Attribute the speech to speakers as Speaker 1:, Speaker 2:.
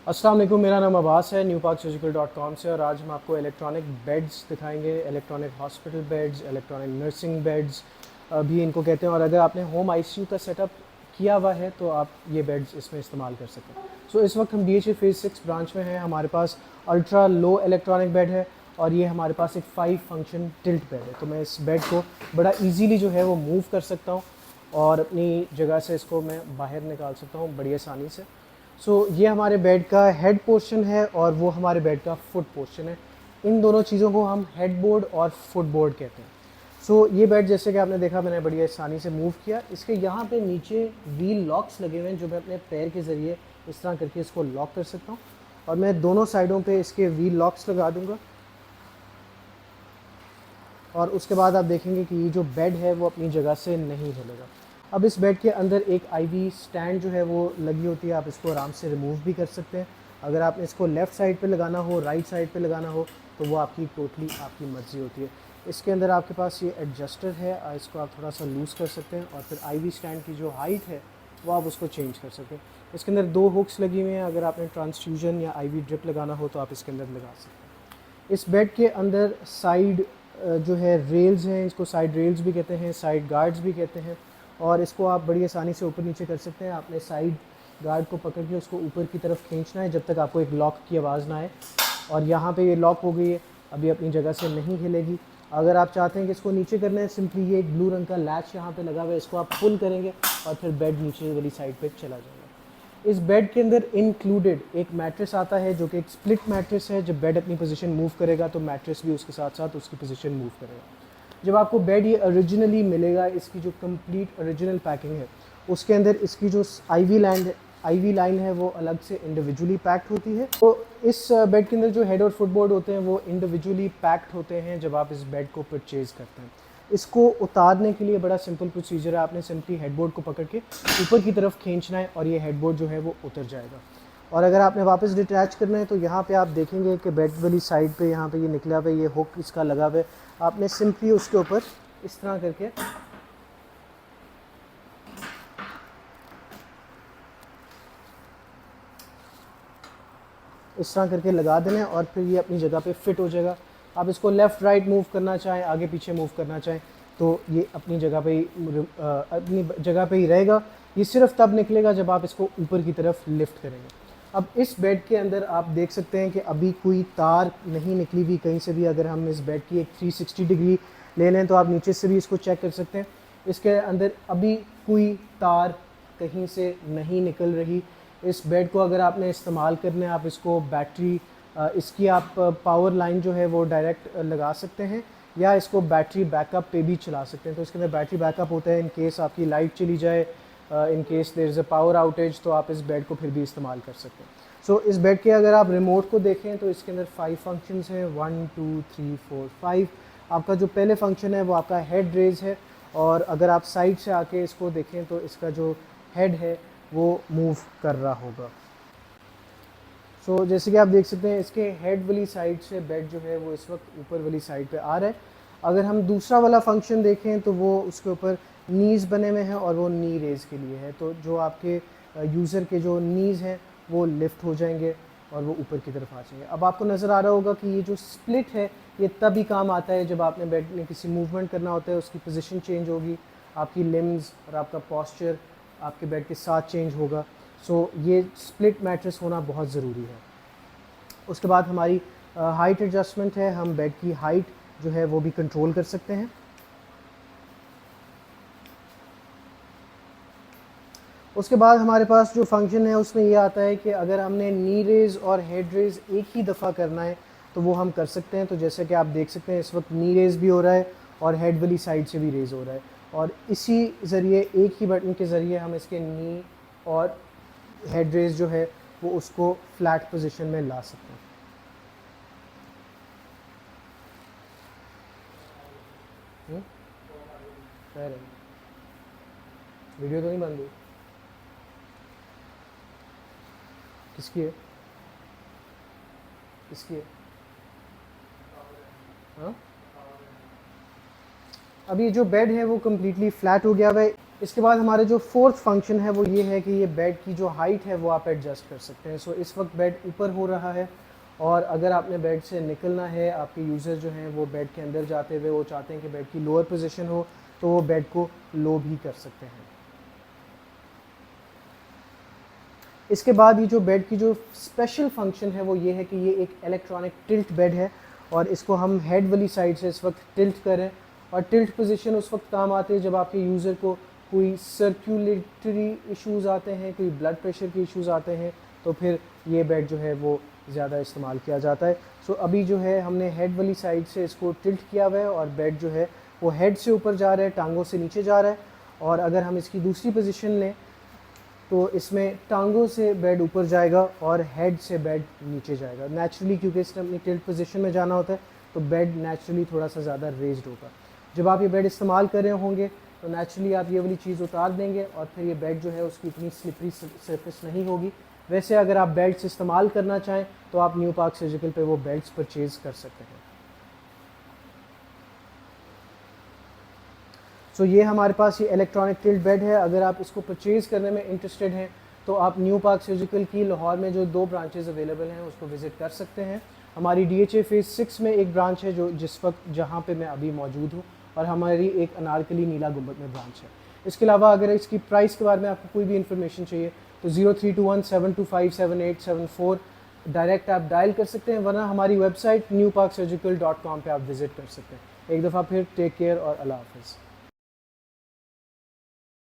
Speaker 1: अस्सलाम वालेकुम, मेरा नाम अब्बास है newparksurgical.com से। और आज हम आपको इलेक्ट्रॉनिक बेड्स दिखाएंगे। Electronic hospital beds, electronic nursing beds भी इनको कहते हैं। और अगर आपने होम आईसीयू का सेटअप किया हुआ है तो आप ये बेड्स इसमें इस्तेमाल कर सकते हैं। सो इस वक्त हम DHA फेज़ 6 ब्रांच में हैं। हमारे पास अल्ट्रा लो इलेक्ट्रॉनिक बेड है और ये हमारे पास एक 5 फंक्शन टिल्ट बेड है। तो मैं इस बेड को बड़ा ईजीली जो है वो मूव कर सकता हूँ और अपनी जगह से इसको मैं बाहर निकाल सकता हूँ बड़ी आसानी से। ये हमारे बेड का हेड पोर्शन है और वो हमारे बेड का फुट पोर्शन है। इन दोनों चीज़ों को हम हेड बोर्ड और फुट बोर्ड कहते हैं। ये बेड जैसे कि आपने देखा, मैंने बड़ी आसानी से मूव किया। इसके यहाँ पे नीचे व्हील लॉक्स लगे हुए हैं जो मैं अपने पैर के ज़रिए इस तरह करके इसको लॉक कर सकता हूँ। और मैं दोनों साइडों पे इसके व्हील लॉक्स लगा दूँगा और उसके बाद आप देखेंगे कि ये जो बेड है वो अपनी जगह से नहीं हिलेगा। अब इस बेड के अंदर एक आईवी स्टैंड जो है वो लगी होती है, आप इसको आराम से रिमूव भी कर सकते हैं। अगर आपने इसको लेफ़्ट साइड पे लगाना हो, राइट साइड पे लगाना हो, तो वो आपकी टोटली आपकी मर्ज़ी होती है। इसके अंदर आपके पास ये एडजस्टर है, इसको आप थोड़ा सा लूज़ कर सकते हैं और फिर आईवी स्टैंड की जो हाइट है वो आप उसको चेंज कर सकते हैं। इसके अंदर 2 हुक्स लगी हुई हैं, अगर आपने ट्रांसफ्यूजन या आईवी ड्रिप लगाना हो तो आप इसके अंदर लगा सकते हैं। इस बेड के अंदर साइड जो है रेल्स हैं, इसको साइड रेल्स भी कहते हैं, साइड गार्ड्स भी कहते हैं। और इसको आप बड़ी आसानी से ऊपर नीचे कर सकते हैं। आपने साइड गार्ड को पकड़ के उसको ऊपर की तरफ खींचना है जब तक आपको एक लॉक की आवाज़ ना आए। और यहाँ पे ये लॉक हो गई है, अभी अपनी जगह से नहीं हिलेगी। अगर आप चाहते हैं कि इसको नीचे करना है, सिंपली ये एक ब्लू रंग का लैच यहाँ पे लगा हुआ है, इसको आप पुल करेंगे और फिर बेड नीचे वाली साइड पे चला जाएगा। इस बेड के अंदर इंक्लूडेड एक मैट्रेस आता है जो कि एक स्प्लिट मैट्रेस है। जब बेड अपनी पोजीशन मूव करेगा तो मैट्रेस भी उसके साथ साथ उसकी पोजीशन मूव करेगा। जब आपको बेड ये ओरिजिनली मिलेगा, इसकी जो कंप्लीट ओरिजिनल पैकिंग है उसके अंदर इसकी जो आईवी लाइन है वो अलग से इंडिविजुअली पैक्ड होती है। तो इस बेड के अंदर जो हेड और फुटबोर्ड होते हैं वो इंडिविजुअली पैक्ड होते हैं जब आप इस बेड को परचेज़ करते हैं। इसको उतारने के लिए बड़ा सिंपल प्रोसीजर है, आपने सिंपली हेडबोर्ड को पकड़ के ऊपर की तरफ खींचना है और ये हेडबोर्ड जो है वो उतर जाएगा। और अगर आपने वापस डिटैच करना है तो यहाँ पे आप देखेंगे कि बेड वाली साइड पे यहाँ पे ये निकला हुआ है, ये हुक इसका लगा हुआ है। आपने सिंपली उसके ऊपर इस तरह करके लगा देना है और फिर ये अपनी जगह पे फिट हो जाएगा। आप इसको लेफ़्ट राइट मूव करना चाहें, आगे पीछे मूव करना चाहें तो ये अपनी जगह पे ही रहेगा। ये सिर्फ तब निकलेगा जब आप इसको ऊपर की तरफ लिफ्ट करेंगे। अब इस बेड के अंदर आप देख सकते हैं कि अभी कोई तार नहीं निकली हुई कहीं से भी। अगर हम इस बेड की एक 360 डिग्री ले लें तो आप नीचे से भी इसको चेक कर सकते हैं। इसके अंदर अभी कोई तार कहीं से नहीं निकल रही। इस बेड को अगर आपने इस्तेमाल करना है, आप इसको बैटरी इसकी आप पावर लाइन जो है वो डायरेक्ट लगा सकते हैं या इसको बैटरी बैकअप पे भी चला सकते हैं। तो इसके अंदर बैटरी बैकअप होता है, इन केस आपकी लाइट चली जाए, in case there is a power outage, तो आप इस बेड को फिर भी इस्तेमाल कर सकते हैं। इस बेड के अगर आप रिमोट को देखें तो इसके अंदर 5 फंक्शंस हैं, 1 2 3 4 5। आपका जो पहले फंक्शन है वो आपका हेड रेज है। और अगर आप साइड से आके इसको देखें तो इसका जो हेड है वो मूव कर रहा होगा। जैसे कि आप देख सकते हैं इसके हेड वाली साइड से बेड जो है वो इस वक्त ऊपर वाली साइड पे आ रहा है। अगर हम दूसरा वाला फंक्शन देखें तो वो उसके ऊपर नीज़ बने हुए हैं और वो नी रेज़ के लिए है। तो जो आपके यूज़र के जो नीज़ हैं वो लिफ्ट हो जाएंगे और वो ऊपर की तरफ आ जाएंगे। अब आपको नज़र आ रहा होगा कि ये जो स्प्लिट है ये तभी काम आता है जब आपने बेड में किसी मूवमेंट करना होता है, उसकी पोजीशन चेंज होगी, आपकी लिम्स और आपका पॉस्चर आपके बेड के साथ चेंज होगा। ये स्प्लिट मैट्रेस होना बहुत ज़रूरी है। उसके बाद हमारी हाइट एडजस्टमेंट है, हम बेड की हाइट जो है वो भी कंट्रोल कर सकते हैं। उसके बाद हमारे पास जो फंक्शन है उसमें ये आता है कि अगर हमने नी रेज़ और हेड रेज़ एक ही दफ़ा करना है तो वो हम कर सकते हैं। तो जैसे कि आप देख सकते हैं इस वक्त नी रेज़ भी हो रहा है और हेड वाली साइड से भी रेज़ हो रहा है। और इसी ज़रिए एक ही बटन के ज़रिए हम इसके नी और हेड रेज़ जो है वो उसको फ्लैट पोजीशन में ला सकते हैं। खैर है, वीडियो तो नहीं बंद हुई? किसकी है? किसकी है? हाँ, अब ये जो बेड है वो कम्प्लीटली फ्लैट हो गया हुआ है। इसके बाद हमारे जो फोर्थ फंक्शन है वो ये है कि ये बेड की जो हाइट है वो आप एडजस्ट कर सकते हैं। सो इस वक्त बेड ऊपर हो रहा है और अगर आपने बेड से निकलना है, आपके यूज़र जो हैं वो बेड के अंदर जाते हुए वो चाहते हैं कि बेड की लोअर पोजीशन हो, तो वो बेड को लो भी कर सकते हैं। इसके बाद ये जो बेड की जो स्पेशल फंक्शन है वो ये है कि ये एक इलेक्ट्रॉनिक टिल्ट बेड है और इसको हम हेड वाली साइड से इस वक्त टिल्ट करें। और टिल्ट पोजीशन उस वक्त काम आती है जब आपके यूज़र को कोई सर्कुलेटरी इश्यूज़ आते हैं, कोई ब्लड प्रेशर के इश्यूज़ आते हैं, तो फिर ये बेड जो है वो ज़्यादा इस्तेमाल किया जाता है। सो अभी जो है हमने हेड वाली साइड से इसको टिल्ट किया हुआ है और बेड जो है वो हेड से ऊपर जा रहा है, टांगों से नीचे जा रहा है। और अगर हम इसकी दूसरी पोजीशन लें तो इसमें टांगों से बेड ऊपर जाएगा और हेड से बेड नीचे जाएगा नेचुरली, क्योंकि इसने अपनी टिल्ट पोजीशन में जाना होता है तो बेड नेचुरली थोड़ा सा ज़्यादा रेज्ड होगा। जब आप ये बेड इस्तेमाल कर रहे होंगे तो नेचुरली आप ये वाली चीज़ उतार देंगे और फिर ये बेड जो है उसकी इतनी स्लिपरी सरफेस नहीं होगी। वैसे अगर आप बेल्ट्स इस्तेमाल करना चाहें तो आप न्यू पार्क सर्जिकल पे वो बेल्ट्स परचेज़ कर सकते हैं। सो ये हमारे पास ये इलेक्ट्रॉनिक टिल्ट बेड है। अगर आप इसको परचेज़ करने में इंटरेस्टेड हैं तो आप न्यू पार्क सर्जिकल की लाहौर में जो 2 ब्रांचेज़ अवेलेबल हैं उसको विज़िट कर सकते हैं। हमारी DHA फेज़ 6 में एक ब्रांच है जो जिस वक्त जहाँ पे मैं अभी मौजूद हूँ, और हमारी एक अनारकली नीला गुंबद में ब्रांच है। इसके अलावा अगर इसकी प्राइस के बारे में आपको कोई भी इन्फॉर्मेशन चाहिए तो 0321-725-7874 डायरेक्ट आप डायल कर सकते हैं, वरना हमारी वेबसाइट newparksurgical.com पे आप विज़िट कर सकते हैं। एक दफ़ा फिर टेक केयर और अल्लाह हाफ़िज़।